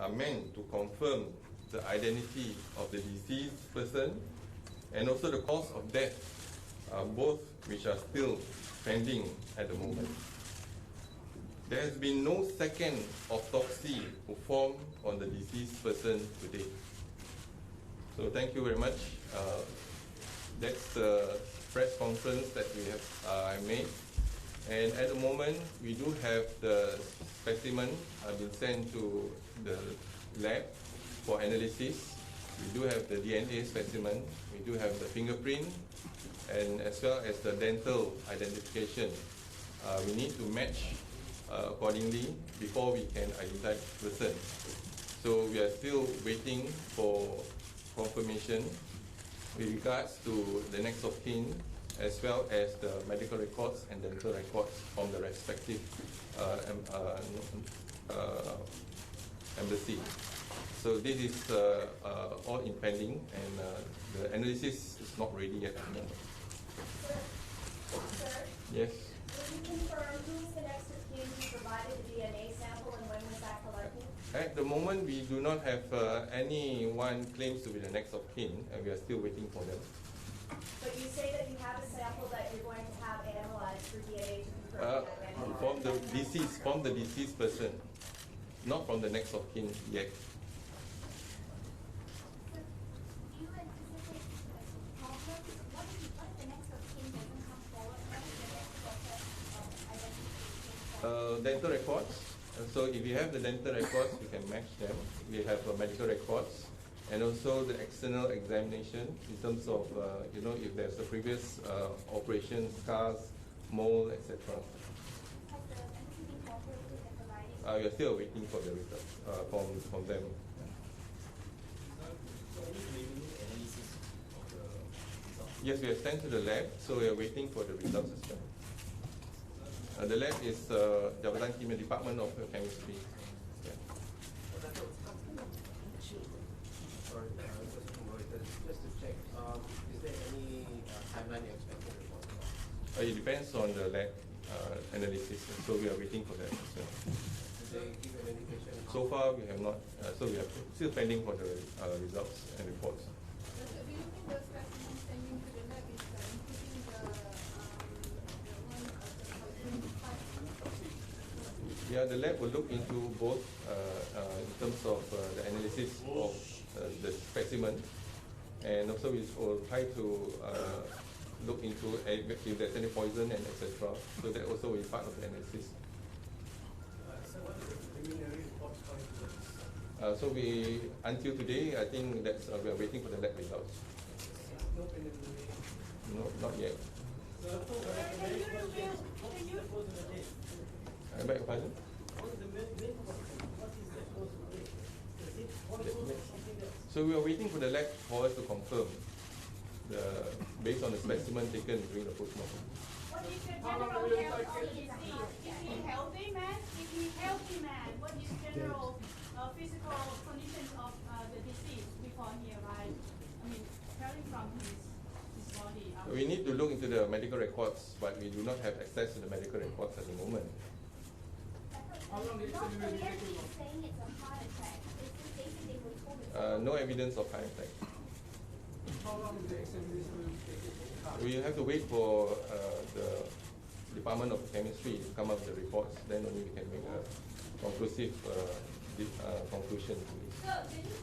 are meant to confirm the identity of the deceased person and also the cause of death, both which are still pending at the moment. There has been no second autopsy performed on the deceased person today. So thank you very much. That's the press conference that we have made. And at the moment, we do have the specimen been sent to the lab for analysis. We do have the DNA specimen. We do have the fingerprint, and as well as the dental identification. We need to match accordingly before we can identify the person. So we are still waiting for confirmation with regards to the next of kin, as well as the medical records and dental records from the respective embassy. So this is all impending, and the analysis is not ready yet at the moment. Sir? Yes. Can you confirm who is the next of kin who provided the DNA sample and when was that collected? At the moment, we do not have anyone claims to be the next of kin, and we are still waiting for them. But you say that you have a sample that you're going to have analyzed for DNA to confirm that identity. From the deceased person, not from the next of kin yet. Do you anticipate problems? What if the next of kin doesn't come forward? What is the next process of identification? Dental records. So if you have the dental records, we can match them. We have medical records, and also the external examination in terms of if there's a previous operation, scars, mole, etc. Has the embassy been cooperative in providing? We are still waiting for the results from them. Yes, we have sent to the lab, so we are waiting for the results as well. The lab is Jabatan Kimia Department of Chemistry. Yeah. Sorry, just to check, is there any timeline you expect to report? It depends on the lab analysis, so we are waiting for that as well. Did they give an indication? So far, we have not. So we are still pending for the results and reports. Do you think the specimen sending to the lab is including the one of the Yeah, the lab will look into both in terms of the analysis of the specimen, and also we will try to look into if there's any poison and etc. So that also will be part of the analysis. So what is the preliminary report coming to us? So we, until today, I think that's we are waiting for the lab results. No preliminary. No, not yet. So what is the cause of the death? I beg your pardon? What is the main cause? What is the cause of the death? Is it poison or something else? So we are waiting for the lab for us to confirm based on the specimen taken during the postmortem. What is the general health of the deceased? Is he healthy man? Is he healthy man? What is general physical condition of the deceased before he arrived? I mean, carrying from his body. We need to look into the medical records, but we do not have access to the medical records at the moment. How long did it Not take the to take embassy too is long? saying it's a heart attack. It's just stating they were told it's No evidence of heart attack. How long did the examination take? We have to wait for the Department of Chemistry to come up with the reports. Then only we can make a conclusive conclusion to this. So, did you